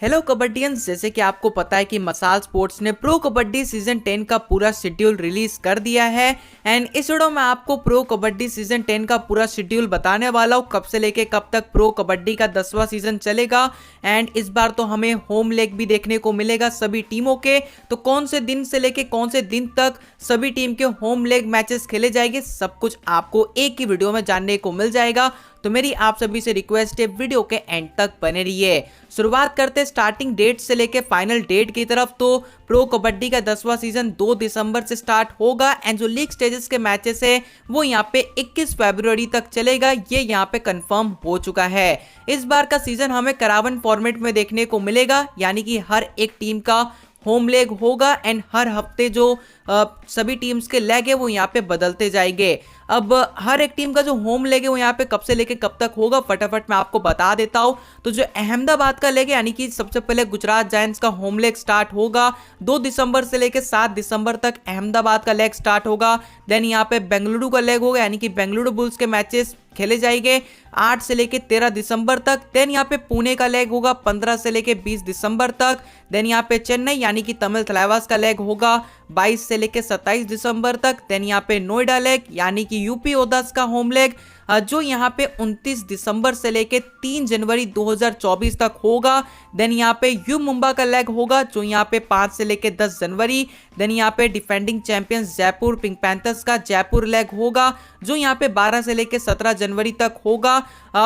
Hello कबड्डियंस, जैसे कि आपको पता है कि मसाल स्पोर्ट्स ने प्रो कबड्डी सीजन 10 का पूरा शेड्यूल रिलीज कर दिया है। एंड इस वीडियो में आपको प्रो कबड्डी सीजन 10 का पूरा शेड्यूल बताने वाला हूँ, कब से लेके कब तक प्रो कबड्डी का 10वां सीजन चलेगा। एंड इस बार तो हमें होम लेग भी देखने को मिलेगा सभी टीमों के, तो कौन से दिन से लेके कौन से दिन तक सभी टीम के होम लेग मैचेस खेले जाएंगे, सब कुछ आपको एक ही वीडियो में जानने को मिल जाएगा। तो मेरी आप सभी से रिक्वेस्ट है, वीडियो के एंड तक बने रहिए। शुरुआत करते स्टार्टिंग डेट से लेके फाइनल डेट की तरफ। तो प्रो कबड्डी का 10वां सीजन 2 दिसंबर से स्टार्ट होगा एंड जो लीग स्टेजेस के मैचेस है वो यहाँ पे 21 फरवरी तक चलेगा, ये यहाँ पे कंफर्म हो चुका है। इस बार का सीजन हमें करावन फॉर्मेट में देखने को मिलेगा, यानी कि हर एक टीम का होम लेग होगा एंड हर हफ्ते जो सभी टीम्स के लेग है वो यहाँ पे बदलते जाएंगे। अब हर एक टीम का जो होम लेग है वो यहाँ पे कब से लेके कब तक होगा फटाफट मैं आपको बता देता हूँ। तो जो अहमदाबाद का लेग है, यानी कि सबसे पहले गुजरात जायंट्स का होम लेग स्टार्ट होगा 2 दिसंबर से लेके 7 दिसंबर तक अहमदाबाद का लेग स्टार्ट होगा। देन यहाँ पे बेंगलुरु का लेग होगा, यानी कि बेंगलुरु बुल्स के मैचेस खेले जाएंगे 8 से लेके 13 दिसंबर तक। देन यहाँ पे पुणे का लेग होगा 15 से लेके 20 दिसंबर तक। देन यहाँ पे चेन्नई यानी कि तमिल थलाइवास का लेग होगा 22 से लेके 27 दिसंबर तक। देन यहाँ पे नोएडा लेग यानी कि यूपी ओदस का होम लेग जो यहाँ पे 29 दिसंबर से लेके 3 जनवरी 2024 तक होगा। देन यहाँ पे यू मुंबा का लेग होगा जो यहाँ पे 5 से लेके 10 जनवरी। देन यहाँ पे defending champions Jaipur Pink panthers का जयपुर लेग होगा जो यहाँ पे 12 से लेके 17 जनवरी तक होगा।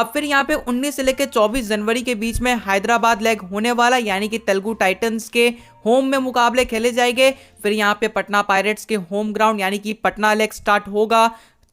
फिर यहाँ पे 19 से लेके 24 जनवरी के बीच में हैदराबाद लेग होने वाला, यानी कि तेलुगु टाइटंस के होम में मुकाबले खेले जाएंगे। फिर यहाँ पे पटना पायरेट्स के होम ग्राउंड यानी कि पटना लेग स्टार्ट होगा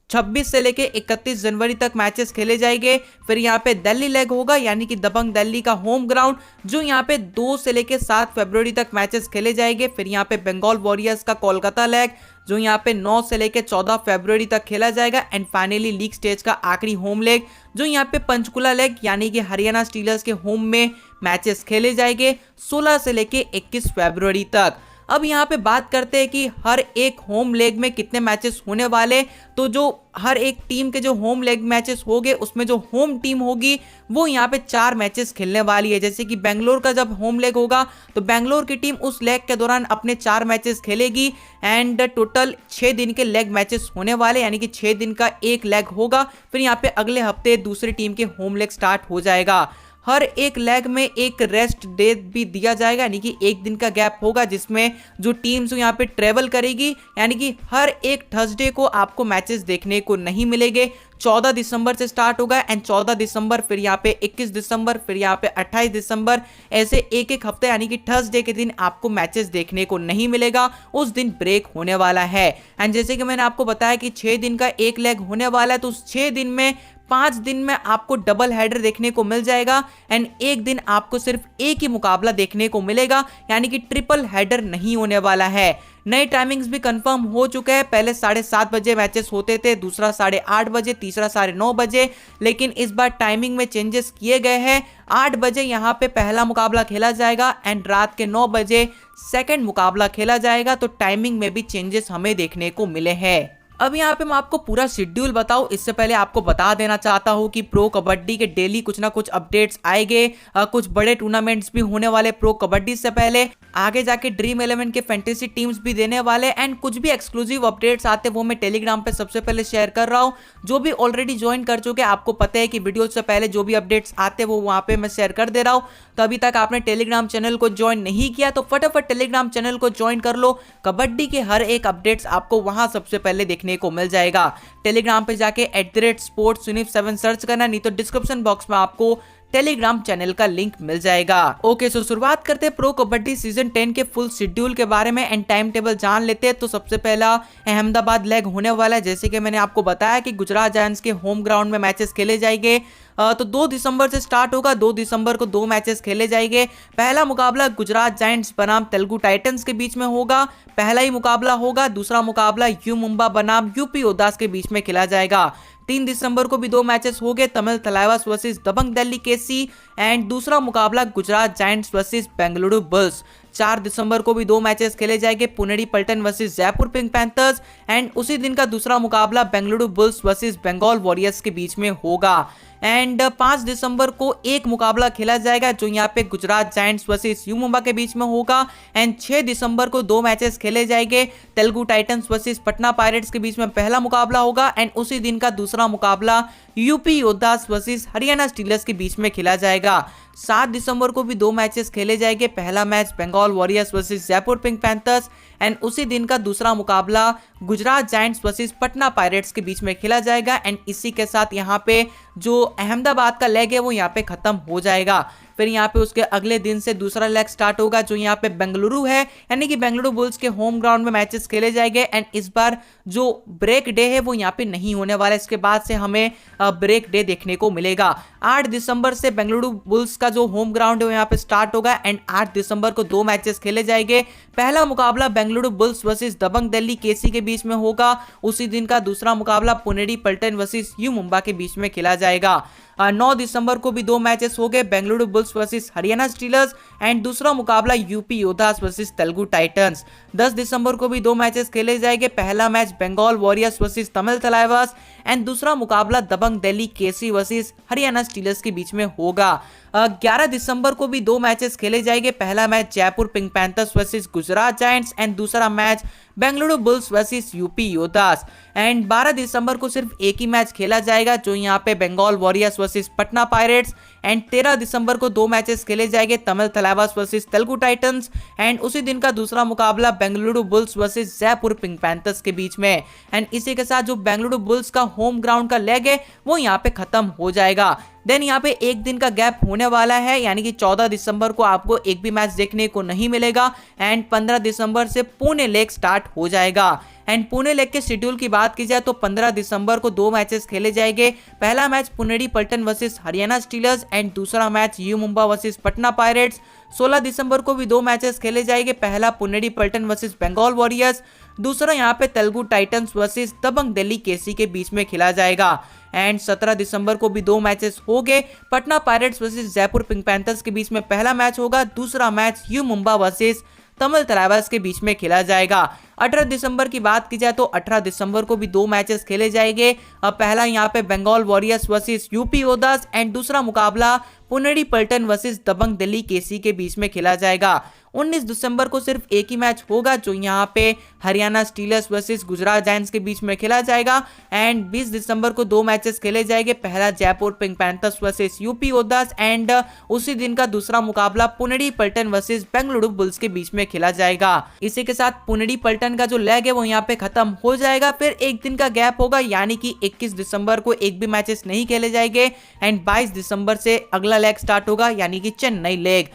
26 से लेके 31 जनवरी तक मैचेस खेले जाएंगे। फिर यहाँ पे दिल्ली लेग होगा, यानी कि दबंग दिल्ली का होम ग्राउंड जो यहाँ पे 2 से लेके 7 फरवरी तक मैचेस खेले जाएंगे। फिर यहाँ पे बंगाल वॉरियर्स का कोलकाता लेग जो यहाँ पे 9 से लेके 14 फरवरी तक खेला जाएगा। एंड फाइनली लीग स्टेज का आखिरी होम लेग जो यहाँ पे पंचकुला लेग यानी कि हरियाणा स्टीलर्स के होम में मैचेस खेले जाएंगे 16 से लेके 21 फरवरी तक। अब यहाँ पे बात करते हैं कि हर एक होम लेग में कितने मैचेस होने वाले। तो जो हर एक टीम के जो होम लेग मैचेस होंगे उसमें जो होम टीम होगी वो यहाँ पे 4 मैचेस खेलने वाली है। जैसे कि बेंगलोर का जब होम लेग होगा तो बेंगलोर की टीम उस लेग के दौरान अपने 4 मैचेस खेलेगी एंड टोटल 6 दिन के लेग मैचेस होने वाले, यानी कि 6 दिन का एक लेग होगा। फिर यहाँ पे अगले हफ्ते दूसरी टीम के होम लेग स्टार्ट हो जाएगा। हर एक लेग में एक रेस्ट डे भी दिया जाएगा, यानी कि एक दिन का गैप होगा जिसमें जो टीम्स यहाँ पे ट्रेवल करेगी, यानी कि हर एक थर्सडे को आपको मैचेस देखने को नहीं मिलेंगे। 14 दिसंबर से स्टार्ट होगा एंड 14 दिसंबर, फिर यहाँ पे 21 दिसंबर, फिर यहाँ पे 28 दिसंबर, ऐसे एक एक हफ्ते यानी कि थर्सडे के दिन आपको मैचेस देखने को नहीं मिलेगा, उस दिन ब्रेक होने वाला है। एंड जैसे कि मैंने आपको बताया कि 6 दिन का एक लेग होने वाला है, तो उस 6 दिन में 5 दिन में आपको डबल हेडर देखने को मिल जाएगा एंड एक दिन आपको सिर्फ एक ही मुकाबला देखने को मिलेगा, यानी कि ट्रिपल हेडर नहीं होने वाला है। नए टाइमिंग्स भी कंफर्म हो चुके हैं। पहले 7:30 बजे मैचेस होते थे, दूसरा 8:30 बजे, तीसरा 9:30 बजे, लेकिन इस बार टाइमिंग में चेंजेस किए गए हैं। 8 बजे यहाँ पे पहला मुकाबला खेला जाएगा एंड रात के 9 बजे सेकेंड मुकाबला खेला जाएगा। तो टाइमिंग में भी चेंजेस हमें देखने को मिले हैं। अब यहाँ पे मैं आपको पूरा शेड्यूल बताऊं, इससे पहले आपको बता देना चाहता हूँ कि प्रो कबड्डी के डेली कुछ ना कुछ अपडेट्स आएंगे। कुछ बड़े टूर्नामेंट्स भी होने वाले प्रो कबड्डी से पहले। आगे जाके ड्रीम 11 के फैंटेसी टीम्स भी देने वाले एंड कुछ भी एक्सक्लूसिव अपडेट्स आते वो मैं टेलीग्राम पे सबसे पहले शेयर कर रहा हूँ। जो भी ऑलरेडी ज्वाइन कर चुके आपको पता है कि वीडियो से पहले जो भी अपडेट्स आते वो वहाँ पे मैं शेयर कर दे रहा हूँ। तो अभी तक आपने टेलीग्राम चैनल को ज्वाइन नहीं किया तो फटाफट टेलीग्राम चैनल को ज्वाइन कर लो। कबड्डी के हर एक अपडेट्स आपको वहां सबसे पहले देखने को मिल जाएगा। टेलीग्राम पे जाके @sports7 सर्च करना, नहीं तो डिस्क्रिप्शन बॉक्स में आपको टेलीग्राम चैनल का लिंक मिल जाएगा। ओके, सो शुरुआत करते हैं प्रो कबड्डी सीजन 10 के फुल शेड्यूल के बारे में एंड टाइम टेबल जान लेते हैं। तो सबसे पहला अहमदाबाद लेग होने वाला है। जैसे कि मैंने आपको बताया कि गुजरात जायंट्स के होम ग्राउंड में मैचेस खेले जाएंगे। तो 2 दिसंबर से स्टार्ट होगा, 2 दिसंबर को 2 मैचेस खेले जाएंगे। पहला मुकाबला गुजरात जायंट्स बनाम तेलुगु टाइटंस के बीच में होगा, पहला ही मुकाबला होगा। दूसरा मुकाबला यू मुंबा बनाम यूपी ओदस के बीच में खेला जाएगा। 3 दिसंबर को भी 2 मैचेस हो गए, Tamil Thalaivas versus Dabang Delhi KC and दूसरा मुकाबला Gujarat Giants versus Bengaluru Bulls. 4 दिसंबर को भी 2 मैचेस खेले जाएंगे, Puneri Paltan versus Jaipur Pink Panthers and उसी दिन का दूसरा मुकाबला Bengaluru Bulls versus Bengal Warriors के बीच में होगा। एंड 5 दिसंबर को एक मुकाबला खेला जाएगा जो यहाँ पे Gujarat Giants versus U Mumba के बीच में होगा। एंड 6 दिसंबर को 2 मैचेस खेले जाएंगे, Telugu Titans versus Patna Pirates के बीच में पहला मुकाबला होगा एंड उसी दिन का दूसरा मुकाबला UP Yoddhas versus Haryana Steelers के बीच में खेला जाएगा। 7 दिसंबर को भी 2 मैचेस खेले जाएंगे, पहला match Bengal Warriors versus Jaipur Pink Panthers and उसी दिन का दूसरा मुकाबला Gujarat Giants versus Patna Pirates के बीच में खेला जाएगा। एंड इसी के साथ यहाँ पे जो अहमदाबाद का लेग है वो यहाँ पे खत्म हो जाएगा। फिर यहाँ पे उसके अगले दिन से दूसरा लेग स्टार्ट होगा जो यहाँ पे बेंगलुरु है, यानी कि बेंगलुरु बुल्स के होम ग्राउंड में मैचेस खेले जाएंगे। एंड इस बार जो ब्रेक डे है वो यहाँ पे नहीं होने वाला, इसके बाद से हमें ब्रेक डे देखने को मिलेगा। 8 दिसंबर से बेंगलुरु बुल्स का जो होम ग्राउंड है वो यहाँ पे स्टार्ट होगा एंड 8 दिसंबर को 2 मैचेस खेले जाएंगे, पहला मुकाबला Bengaluru Bulls versus Dabang Delhi KC के बीच में होगा, उसी दिन का दूसरा मुकाबला पुनेरी पल्टन वर्सेस यू मुंबा के बीच में खेला जाएगा। 9 दिसंबर को भी 2 मैचेस हो गए, Bengaluru Bulls versus Haryana Steelers and दूसरा मुकाबला UP Yoddhas versus Telugu Titans. 10 दिसंबर को भी 2 मैचेस खेले जाएंगे, पहला match Bengal Warriors versus Tamil Thalaivas and दूसरा मुकाबला Dabang Delhi KC versus Haryana Steelers के बीच में होगा। 11 दिसंबर को भी 2 मैचेस खेले जाएंगे, पहला match Jaipur Pink Panthers versus Gujarat Giants and दूसरा match Bengaluru Bulls versus UP Yoddhas. And 12 दिसंबर को सिर्फ एक ही मैच खेला जाएगा जो यहाँ पे Bengal Warriors versus Patna Pirates and 13 दिसंबर को 2 मैचेस खेले जाएंगे, Tamil Thalaivas versus Telugu Titans and उसी दिन का दूसरा मुकाबला Bengaluru Bulls versus Jaipur Pink Panthers के बीच में। एंड इसी के साथ जो बेंगलुरु बुल्स का होम ग्राउंड का लेग है वो यहाँ पे खत्म हो जाएगा। देन यहाँ पे एक दिन का गैप होने वाला है, यानी कि 14 दिसंबर को आपको एक भी मैच देखने को नहीं मिलेगा एंड 15 दिसंबर से पुणे लेग स्टार्ट हो जाएगा। एंड पुणे लेग के शेड्यूल की बात की जाए तो 15 दिसंबर को 2 मैचेस खेले जाएंगे, पहला match Puneri Paltan versus Haryana Steelers and दूसरा match U Mumba versus Patna Pirates. 16 दिसंबर को भी 2 मैचेस खेले जाएंगे, पहला पुनेरी पल्टन वर्सेस बंगाल वॉरियर्स, दूसरा यहाँ पे Telugu Titans versus Dabang Delhi KC के बीच में खेला जाएगा। एंड 17 दिसंबर को भी 2 मैचेस हो गए, Patna Pirates versus Jaipur Pink Panthers के बीच में पहला मैच होगा, दूसरा match U Mumba versus Tamil Thalaivas के बीच में खेला जाएगा। 18 दिसंबर की बात की जाए तो 18 दिसंबर को भी 2 मैचेस खेले जाएंगे, पहला यहाँ पे Bengal Warriors versus UP Yoddhas and दूसरा मुकाबला पुनेरी पल्टन वर्सेस दबंग दिल्ली केसी के बीच में खेला जाएगा। 19 दिसंबर को सिर्फ एक ही मैच होगा जो यहाँ पे Haryana Steelers versus Gujarat Giants के बीच में खेला जाएगा एंड 20 दिसंबर को 2 मैचेस खेले जाएंगे, पहला Jaipur Pink Panthers versus UP Yoddhas and उसी दिन का दूसरा मुकाबला पुनेरी पल्टन वर्सेस बेंगलुरु बुल्स के बीच में खेला जाएगा। इसी के साथ पुनेरी पल्टन का जो लेग है वो यहाँ पे खत्म हो जाएगा, फिर एक दिन का गैप होगा, यानी कि 21 दिसंबर को एक भी मैचेस नहीं खेले जाएंगे एंड 22 दिसंबर से अगला लेग स्टार्ट होगा, यानी कि चेन्नई लेग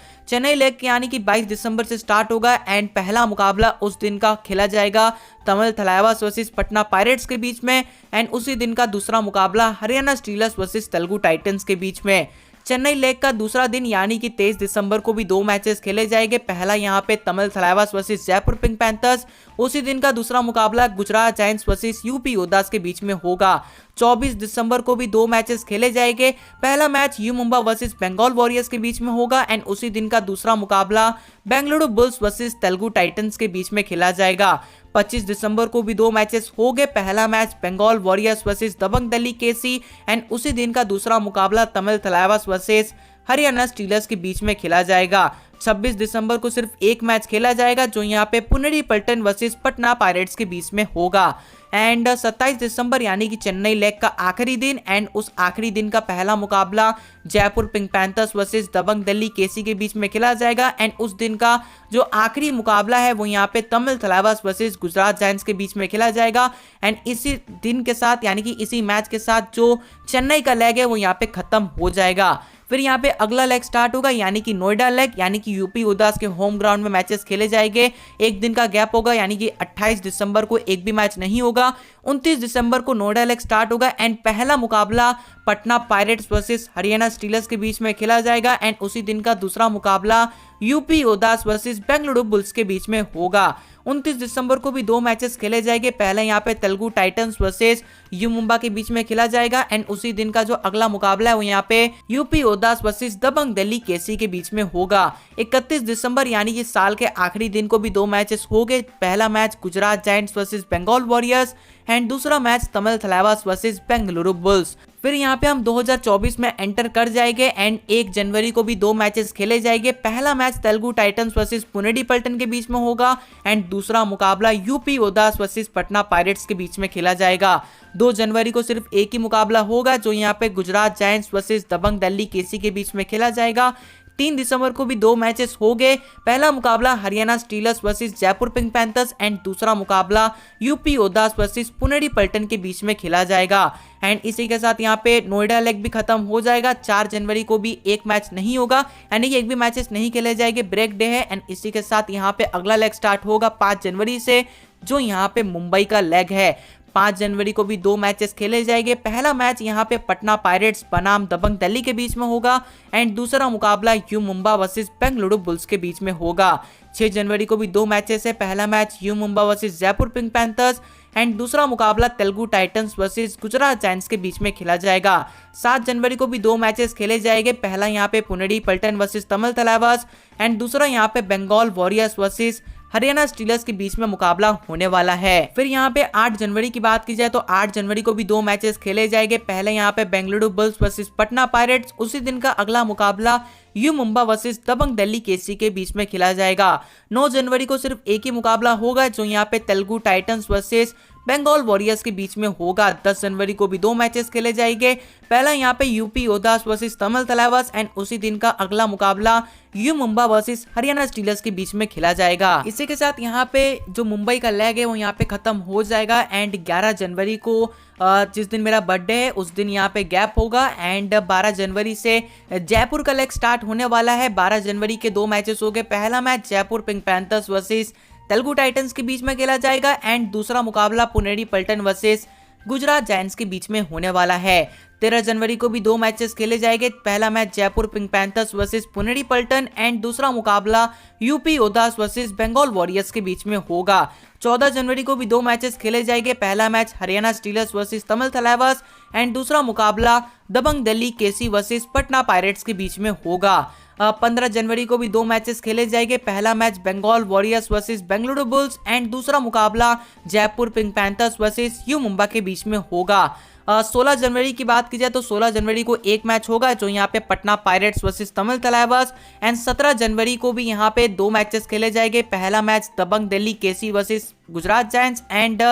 यानी कि 22 दिसंबर से स्टार्ट होगा एंड पहला मुकाबला उस दिन का खेला जाएगा तमिल थलाइवास वर्सेस पटना पायरेट्स के बीच में एंड उसी दिन का दूसरा मुकाबला Haryana Steelers versus Telugu Titans के बीच में। चेन्नई लेग का दूसरा दिन यानी कि 23 दिसंबर को भी 2 मैचेस खेले जाएंगे, पहला यहाँ पे Tamil Thalaivas versus Jaipur Pink panthers, उसी दिन का दूसरा मुकाबला गुजरात जायंट्स वर्सेस यूपी योद्धास के बीच में होगा। 24 दिसंबर को भी 2 मैचेस खेले जाएंगे, पहला match U Mumba versus Bengal Warriors के बीच में होगा एंड उसी दिन का दूसरा मुकाबला Bengaluru Bulls versus Telugu Titans के बीच में खेला जाएगा। 25 दिसंबर को भी 2 मैचेस हो गए, पहला match Bengal Warriors versus Dabang Delhi KC and उसी दिन का दूसरा मुकाबला तमिल थलाइवास वर्सेस हरियाणा स्टीलर्स के बीच में खेला जाएगा। 26 दिसंबर को सिर्फ एक मैच खेला जाएगा जो यहाँ पे पुनेरी पल्टन वर्सेस पटना पायरेट्स के बीच में होगा एंड 27 दिसंबर यानी कि चेन्नई लेग का आखिरी दिन एंड उस आखिरी दिन का पहला मुकाबला Jaipur Pink Panthers versus Dabang Delhi KC के बीच में खेला जाएगा एंड उस दिन का जो आखिरी मुकाबला है वो यहाँ पे तमिल थलाइवास वर्सेस गुजरात जायंट्स के बीच में खेला जाएगा एंड इसी दिन के साथ यानी कि इसी मैच के साथ जो चेन्नई का लेग है वो यहाँ पे खत्म हो जाएगा। फिर यहाँ पे अगला लेग स्टार्ट होगा यानी कि नोएडा लेग, यानी कि यूपी योद्धास के होम ग्राउंड में मैचेस खेले जाएंगे, एक दिन का गैप होगा यानी कि 28 दिसंबर को एक भी मैच नहीं होगा। 29 दिसंबर को नोएडा लेग स्टार्ट होगा एंड पहला मुकाबला Patna Pirates versus Haryana Steelers के बीच में खेला जाएगा एंड उसी दिन का दूसरा मुकाबला UP Yoddhas versus Bengaluru Bulls के बीच में होगा। 29 दिसंबर को भी 2 मैचेस खेले जाएंगे, पहले यहाँ पे Telugu Titans versus U Mumba के बीच में खेला जाएगा एंड उसी दिन का जो अगला मुकाबला है वो यहाँ पे UP Yoddhas versus Dabang Delhi KC के बीच में होगा। 31 दिसंबर यानी कि साल के आखिरी दिन को भी 2 मैचेस हो गए, पहला match Gujarat Giants versus Bengal Warriors and दूसरा match Tamil Thalaivas versus Bengaluru Bulls. फिर यहाँ पे हम 2024 में एंटर कर जाएंगे एंड 1 जनवरी को भी 2 मैचेस खेले जाएंगे। पहला match Telugu Titans versus Puneri Paltan के बीच में होगा एंड दूसरा मुकाबला UP Yoddhas versus Patna Pirates के बीच में खेला जाएगा। 2 जनवरी को सिर्फ एक ही मुकाबला होगा जो यहाँ पे Gujarat Giants versus Dabang Delhi KC के बीच में खेला जाएगा। 3 दिसंबर को भी 2 मैचेस हो गए। पहला मुकाबला Haryana Steelers versus Jaipur Pink Panthers and दूसरा मुकाबला यूपी ओदास वर्सेस पुनेरी पल्टन के बीच में खेला जाएगा। एंड इसी के साथ यहाँ पे नोएडा लेग भी खत्म हो जाएगा। 4 जनवरी को भी एक मैच नहीं होगा, यानी कि एक भी मैचेस नहीं खेले जाएंगे, ब्रेक डे है। एंड इसी के साथ यहाँ पे अगला लेग स्टार्ट होगा 5 जनवरी से, जो यहाँ पे मुंबई का लेग है। 5 जनवरी को भी 2 मैचेस खेले जाएंगे। पहला मैच यहाँ पे पटना पायरेट्स बनाम दबंग दिल्ली के बीच में होगा एंड दूसरा मुकाबला you Mumba versus Bengaluru Bulls के बीच में होगा। 6 जनवरी को भी 2 मैचेस है। पहला match U Mumba versus Jaipur Pink Panthers and दूसरा मुकाबला Telugu Titans versus Gujarat Giants के बीच में खेला जाएगा। 7 जनवरी को भी 2 मैचेस खेले जाएंगे। पहला यहाँ पे पुनेरी पल्टन वर्सेस तमिल तलाइवास एंड दूसरा यहाँ पे Bengal Warriors versus Haryana Steelers के बीच में मुकाबला होने वाला है। फिर यहाँ पे 8 जनवरी की बात की जाए तो 8 जनवरी को भी 2 मैचेस खेले जाएंगे। पहले यहाँ पे Bengaluru Bulls versus Patna pirates, उसी दिन का अगला मुकाबला you Mumba versus Dabang Delhi KC के बीच में खेला जाएगा। 9 जनवरी को सिर्फ एक ही मुकाबला होगा जो यहाँ पे Telugu Titans versus Bengal Warriors के बीच में होगा। 10 जनवरी को भी 2 मैचेस खेले जाएंगे। पहला यहाँ पे UP Yoddhas versus Tamil Thalaivas and उसी दिन का अगला मुकाबला you Mumba versus Haryana Steelers के बीच में खेला जाएगा। इसी के साथ यहाँ पे जो मुंबई का लेग है वो यहाँ पे खत्म हो जाएगा एंड 11 जनवरी को जिस दिन मेरा बर्थडे है उस दिन यहाँ पे गैप होगा एंड 12 जनवरी से जयपुर का लेग स्टार्ट होने वाला है। 12 जनवरी के 2 मैचेस हो गए। पहला match Jaipur Pink Panthers versus Telugu Titans के बीच में खेला जाएगा एंड दूसरा मुकाबला पुनेरी पल्टन वर्सेस गुजरात जायंट्स के बीच में होने वाला है। 13 जनवरी को भी 2 मैचेस खेले जाएंगे। पहला match Jaipur Pink Panthers versus Puneri Paltan and दूसरा मुकाबला UP Yoddhas versus Bengal Warriors के बीच में होगा। 14 जनवरी को भी 2 मैचेस खेले जाएंगे। पहला match Haryana Steelers versus Tamil Thalaivas and दूसरा मुकाबला Dabang Delhi KC versus Patna Pirates के बीच में होगा। 15 जनवरी को भी 2 मैचेस खेले जाएंगे। पहला match Bengal Warriors versus Bengaluru Bulls and दूसरा मुकाबला Jaipur Pink Panthers versus U Mumba के बीच में होगा। 16 जनवरी की बात की जाए तो 16 जनवरी को एक मैच होगा जो यहाँ पे Patna Pirates versus Tamil Thalaivas and 17 जनवरी को भी यहाँ पे 2 मैचेस खेले जाएंगे। पहला match Dabang Delhi KC versus Gujarat Giants and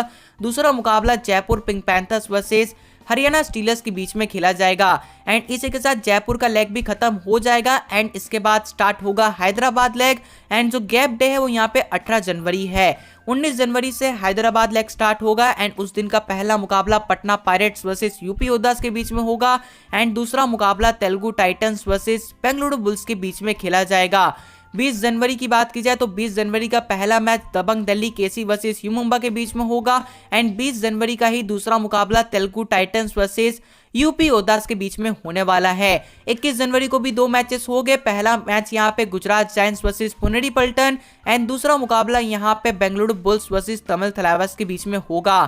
दूसरा मुकाबला Jaipur Pink Panthers versus Haryana Steelers के बीच में खेला जाएगा। एंड इसी के साथ जयपुर का लेग भी खत्म हो जाएगा एंड इसके बाद स्टार्ट होगा हैदराबाद लेग एंड जो गैप डे है वो यहाँ पे 18 जनवरी है। 19 जनवरी से हैदराबाद लेग स्टार्ट होगा एंड उस दिन का पहला मुकाबला Patna Pirates versus UP Yoddhas के बीच में होगा एंड दूसरा मुकाबला Telugu Titans versus Bengaluru Bulls के बीच में खेला जाएगा। 20 जनवरी की बात की जाए तो 20 जनवरी का पहला match Dabang Delhi KC versus U Mumba के बीच में होगा एंड 20 जनवरी का ही दूसरा मुकाबला Telugu Titans versus UP Yoddhas के बीच में होने वाला है। 21 जनवरी को भी 2 मैचेस हो गए। पहला मैच यहाँ पे Gujarat Giants versus Puneri Paltan and दूसरा मुकाबला यहाँ पे बेंगलुरु बुल्स वर्सेस तमिल तलाइवास के बीच में होगा।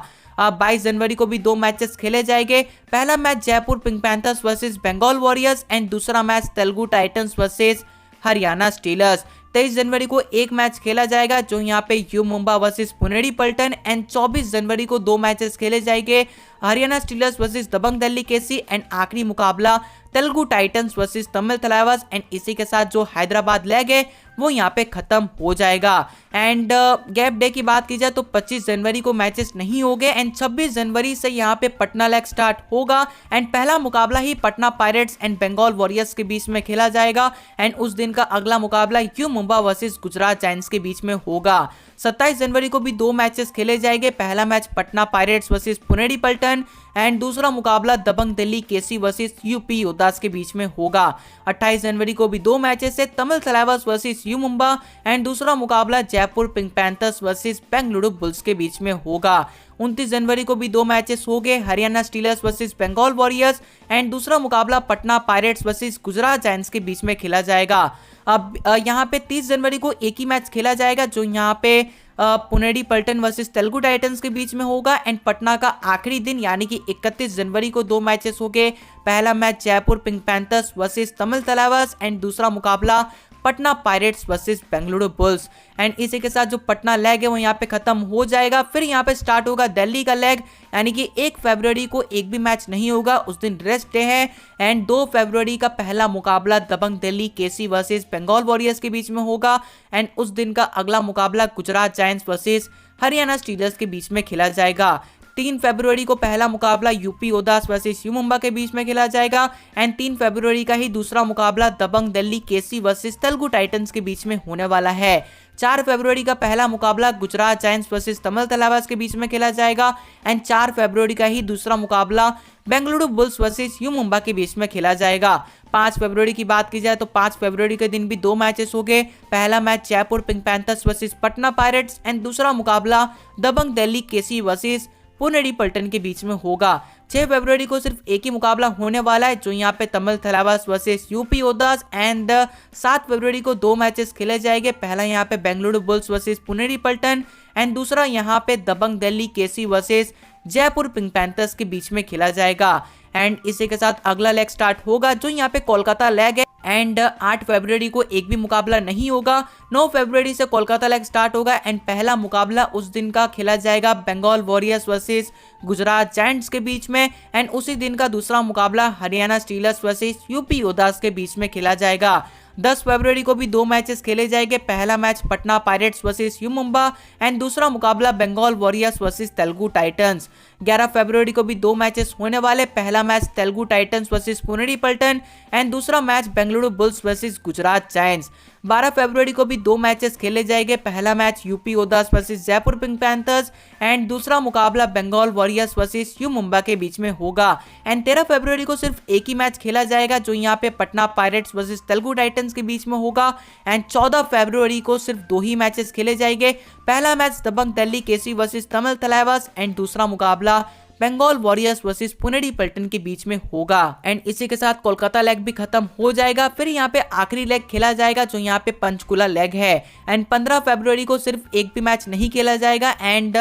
22 जनवरी को भी 2 मैचेस खेले जाएंगे। पहला match Jaipur Pink Panthers versus Bengal Warriors and दूसरा match Telugu Titans versus Haryana Steelers. 23 जनवरी को एक मैच खेला जाएगा जो यहाँ पे U Mumba versus Puneri Paltan and 24 जनवरी को 2 मैचेस खेले जाएंगे। Haryana Steelers versus Dabang Delhi KC and आखिरी मुकाबला Telugu Titans versus Tamil Thalaivas and इसी के साथ जो हैदराबाद लेग है वो यहाँ पे खत्म हो जाएगा। एंड गैप डे की बात की जाए तो 25 जनवरी को मैचेस नहीं हो गए एंड 26 जनवरी से यहाँ पे पटना लेग स्टार्ट होगा एंड पहला मुकाबला ही Patna Pirates and Bengal Warriors के बीच में खेला जाएगा एंड उस दिन का अगला मुकाबला you Mumba versus Gujarat Giants के बीच में होगा। 27 जनवरी को भी 2 मैचेस खेले जाएंगे। पहला match Patna Pirates versus Puneri Paltan and दूसरा मुकाबला Dabang Delhi KC versus UP Yoddhas के बीच में होगा। 28 जनवरी को भी 2 मैचेस है। Tamil Thalaivas versus U Mumba and दूसरा मुकाबला Jaipur Pink Panthers versus Bengaluru Bulls के बीच में होगा। 29 जनवरी को भी 2 मैचेस हो गए। Haryana Steelers versus Bengal Warriors and दूसरा मुकाबला Patna Pirates versus Gujarat Giants के बीच में खेला जाएगा। अब यहाँ पे 30 जनवरी को एक ही मैच खेला जाएगा जो यहाँ पे पुनेरी पल्टन वर्सेस तेलुगु टाइटंस के बीच में होगा एंड पटना का आखिरी दिन यानी कि 31 जनवरी को 2 मैचेस हो गए। पहला match Jaipur Pink Panthers versus Tamil Thalaivas and दूसरा मुकाबला Patna Pirates versus Bengaluru Bulls. And इसी के साथ जो पटना लेग है वो यहाँ पे खत्म हो जाएगा। फिर यहाँ पे स्टार्ट होगा दिल्ली का लेग, यानी कि 1 फरवरी को एक भी मैच नहीं होगा, उस दिन रेस्ट डे है। एंड 2 फरवरी का पहला मुकाबला Dabang Delhi KC versus Bengal Warriors के बीच में होगा। एंड उस दिन का अगला मुकाबला Gujarat Giants versus Haryana Steelers के बीच में खेला जाएगा। 3 फरवरी को पहला मुकाबला UP Yoddhas versus U Mumba के बीच में खेला जाएगा। एंड 3 फरवरी का ही दूसरा मुकाबला Dabang Delhi KC versus Telugu Titans के बीच में होने वाला है। 4 फरवरी का पहला मुकाबला गुजरात जायंट्स वर्सेस तमिल तलावास के बीच में खेला जाएगा। एंड 4 फरवरी का ही दूसरा मुकाबला Bengaluru Bulls versus U Mumba के बीच में खेला जाएगा। 5 फरवरी की बात की जाए तो 5 फरवरी के दिन भी 2 मैचेस हो गए। पहला match Jaipur Pink Panthers versus Patna Pirates and दूसरा मुकाबला दबंग दिल्ली केसी वर्सेस पुनेरी पल्टन के बीच में होगा। 6 फरवरी को सिर्फ एक ही मुकाबला होने वाला है, जो यहाँ पे Tamil Thalaivas versus UP Yoddhas. And 7 फरवरी को 2 मैचेस खेले जाएंगे। पहला यहाँ पे Bengaluru Bulls versus Puneri Paltan and दूसरा यहाँ पे Dabang Delhi KC versus Jaipur Pink Panthers के बीच में खेला जाएगा। एंड इसी के साथ अगला लेग स्टार्ट होगा, जो यहाँ पे कोलकाता लेग है। एंड 8 फरवरी को एक भी मुकाबला नहीं होगा। 9 फरवरी से कोलकाता लेग स्टार्ट होगा एंड पहला मुकाबला उस दिन का खेला जाएगा Bengal Warriors versus Gujarat Giants के बीच में। एंड उसी दिन का दूसरा मुकाबला Haryana Steelers versus UP Yoddhas के बीच में खेला जाएगा। 10 फरवरी को भी 2 मैचेस खेले जाएंगे। पहला match Patna Pirates versus U Mumba and दूसरा मुकाबला Bengal Warriors versus Telugu Titans. 11 फरवरी को भी 2 मैचेस होने वाले। पहला match Telugu Titans versus Puneri Paltan and दूसरा match Bengaluru Bulls versus Gujarat Giants. 12 फरवरी को भी 2 मैचेस खेले जाएंगे। पहला match UP Yoddhas versus Jaipur Pink Panthers and दूसरा मुकाबला Bengal Warriors versus U Mumba के बीच में होगा। एंड 13 फरवरी को सिर्फ एक ही मैच खेला जाएगा, जो यहाँ पे Patna Pirates versus Telugu Titans के बीच में होगा। एंड 14 फरवरी को सिर्फ 2 ही मैचेस खेले जाएंगे। पहला match Dabang Delhi KC versus Tamil Thalaivas and दूसरा मुकाबला बंगाल वॉरियर्स वर्सेस पुनेरी पल्टन के बीच में होगा। एंड इसी के साथ कोलकाता लेग भी खत्म हो जाएगा। फिर यहाँ पे आखिरी लेग खेला जाएगा, जो यहाँ पे पंचकुला लेग है। एंड 15 फरवरी को सिर्फ एक भी मैच नहीं खेला जाएगा। एंड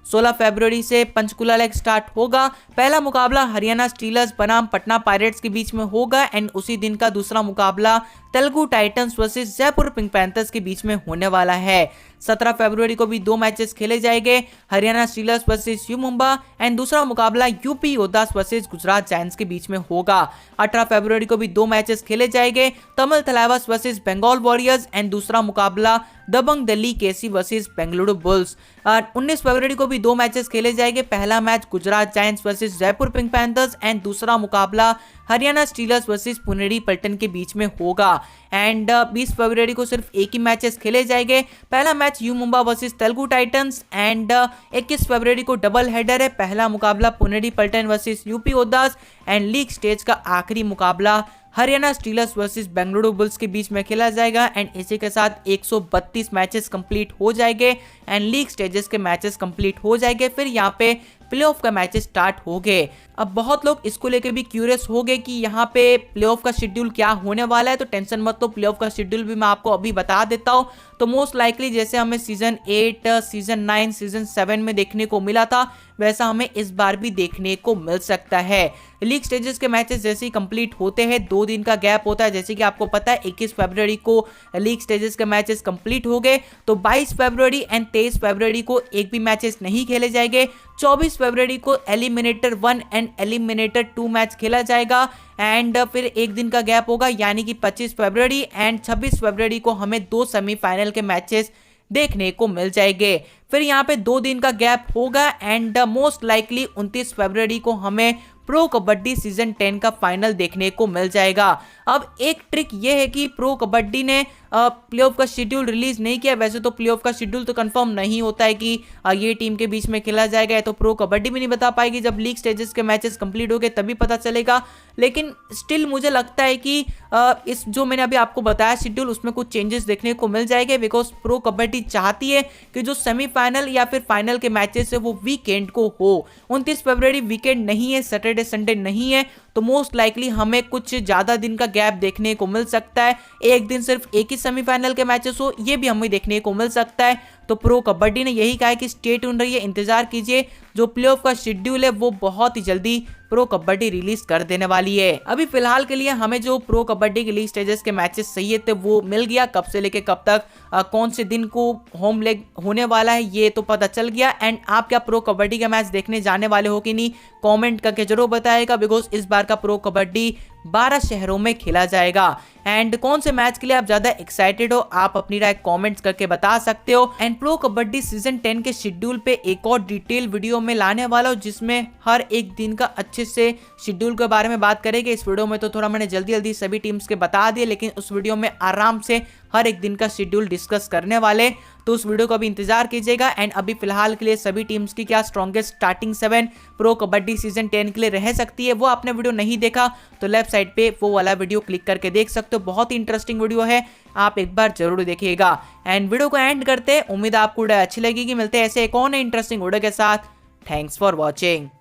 16 फरवरी से पंचकुला लेग स्टार्ट होगा। पहला मुकाबला हरियाणा स्टीलर्स बनाम पटना पायरेट्स के बीच में होगा। एंड उसी दिन का दूसरा मुकाबला Telugu Titans versus Jaipur Pink Panthers के बीच में होने वाला है। 17 फरवरी को भी 2 मैचेस खेले जाएंगे। Haryana Steelers versus U Mumba and दूसरा मुकाबला UP Yoddhas versus Gujarat Giants के बीच में होगा। 18 फरवरी को भी 2 मैचेस खेले जाएंगे। Tamil Thalaivas versus Bengal Warriors and दूसरा मुकाबला Dabang Delhi KC versus Bengaluru Bulls. 19 फरवरी को भी 2 मैचेस खेले जाएंगे। पहला match Gujarat Giants versus Jaipur Pink Panthers and दूसरा मुकाबला हरियाणा स्टीलर्स वर्सेस पुनेरी पल्टन के बीच में होगा। एंड 20 फरवरी को सिर्फ एक ही मैचेस खेले जाएंगे। पहला match U Mumba versus Telugu Titans and 21 फरवरी को डबल हेडर है। पहला मुकाबला Puneri Paltan versus UP Yoddhas and league stage का आखिरी मुकाबला Haryana Steelers versus Bengaluru Bulls के बीच में खेला जाएगा। एंड इसी के साथ 132 मैचेस कंप्लीट हो जाएंगे एंड लीग स्टेजेस के मैचेस कंप्लीट हो जाएंगे। फिर यहाँ पे प्लेऑफ का मैचेस स्टार्ट हो गए। अब बहुत लोग इसको लेकर भी क्यूरियस हो गए कि यहाँ पे प्लेऑफ का शेड्यूल क्या होने वाला है, तो टेंशन मत लो, प्लेऑफ का शेड्यूल भी मैं आपको अभी बता देता हूँ। तो मोस्ट लाइकली जैसे हमें सीजन 8, सीजन 9, सीजन 7 में देखने को मिला था, वैसा हमें इस बार भी देखने को मिल सकता है। लीग स्टेजेस के मैचेस जैसे ही कंप्लीट होते हैं, 2 दिन का गैप होता है। जैसे कि आपको पता है 21 फरवरी को लीग स्टेजेस के मैचेस कंप्लीट हो गए, तो 22 फरवरी एंड 23 फरवरी को एक भी मैचेस नहीं खेले जाएंगे। 24 फरवरी को एलिमिनेटर 1 एंड एलिमिनेटर 2 मैच खेला जाएगा। एंड फिर एक दिन का गैप होगा, यानी कि 25 फरवरी एंड 26 फरवरी को हमें 2 सेमीफाइनल के मैचेस देखने को मिल जाएंगे। फिर यहाँ पे 2 दिन का गैप होगा एंड मोस्ट लाइकली 29 फरवरी को हमें प्रो कबड्डी सीजन 10 का फाइनल देखने को मिल जाएगा। अब एक ट्रिक ये है कि प्रो कबड्डी ने प्लेऑफ का शेड्यूल रिलीज नहीं किया। वैसे तो प्लेऑफ का शेड्यूल तो कंफर्म नहीं होता है कि ये टीम के बीच में खेला जाएगा, तो प्रो कबड्डी भी नहीं बता पाएगी। जब लीग स्टेजेस के मैचेस कंप्लीट हो गए तभी पता चलेगा। लेकिन स्टिल मुझे लगता है कि इस जो मैंने अभी आपको बताया शेड्यूल, उसमें कुछ चेंजेस देखने को मिल जाएंगे, बिकॉज प्रो कबड्डी चाहती है कि जो सेमीफाइनल या फिर फाइनल के मैचेस है वो वीकेंड को हो। 29 फरवरी वीकेंड नहीं है, सैटरडे संडे नहीं है, तो मोस्ट लाइकली हमें कुछ ज्यादा दिन का गैप देखने को मिल सकता है। एक दिन सिर्फ एक ही सेमीफाइनल के मैचेस हो, ये भी हमें देखने को मिल सकता है। तो प्रो कबड्डी ने यही कहा है कि स्टे ट्यून्ड रहिए, इंतजार कीजिए। जो प्लेऑफ का शेड्यूल है वो बहुत ही जल्दी प्रो कबड्डी रिलीज कर देने वाली है। अभी फिलहाल के लिए हमें जो प्रो कबड्डी के लीग स्टेजेस के मैचेस चाहिए थे वो मिल गया, कब से लेके कब तक कौन से दिन को होम लेग होने वाला है ये तो पता चल गया। एंड आप क्या प्रो कबड्डी का मैच देखने जाने वाले हो कि नहीं, कमेंट करके जरूर बताएगा, बिकॉज इस बार का प्रो कबड्डी 12 शहरों में खेला जाएगा। एंड कौन से मैच के लिए आप ज्यादा एक्साइटेड हो आप अपनी राय कमेंट्स करके बता सकते हो। एंड प्रो कबड्डी सीजन 10 के शेड्यूल पे एक और डिटेल वीडियो में लाने वाला हूँ जिसमें हर एक दिन का अच्छे से शेड्यूल के बारे में बात करेंगे। इस वीडियो में तो थोड़ा मैंने जल्दी जल्दी सभी टीम्स के बता दिए, लेकिन उस वीडियो में आराम से हर एक दिन का शेड्यूल डिस्कस करने वाले, तो उस वीडियो का भी इंतजार कीजिएगा। एंड अभी फिलहाल के लिए सभी टीम्स की क्या strongest starting 7 pro kabaddi season 10 के लिए रह सकती है, वो आपने वीडियो नहीं देखा तो लेफ्ट साइड पे वो वाला वीडियो क्लिक करके देख सकते हो। बहुत ही इंटरेस्टिंग वीडियो है, आप एक बार जरूर देखिएगा। एंड वीडियो को एंड करते, उम्मीद आपको वीडियो अच्छी लगेगी। मिलते हैं ऐसे एक और इंटरेस्टिंग वीडियो के साथ। Thanks for watching.